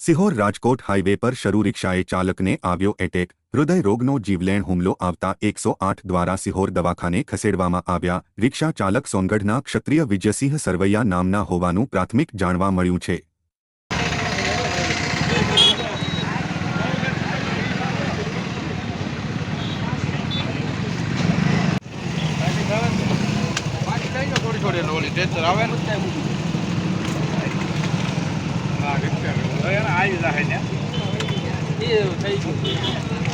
Sihor Rajkot highway પર શરૂ રિક્ષાએ ચાલકને આવ્યો એટેક હૃદય રોગનો જીવલેણ હુમલો આવતા 108 દ્વારા સિહોર દવાખાને ખસેડવામાં આવ્યા રિક્ષા ચાલક સોનગઢના ક્ષત્રિય વિજયસિંહ સરવૈયા નામના હોવાનું પ્રાથમિક જાણવા મળ્યું છે। થોડી નોલી ટેન્શન આવે ને હા આવી જાય ને એ થઈ ગયું।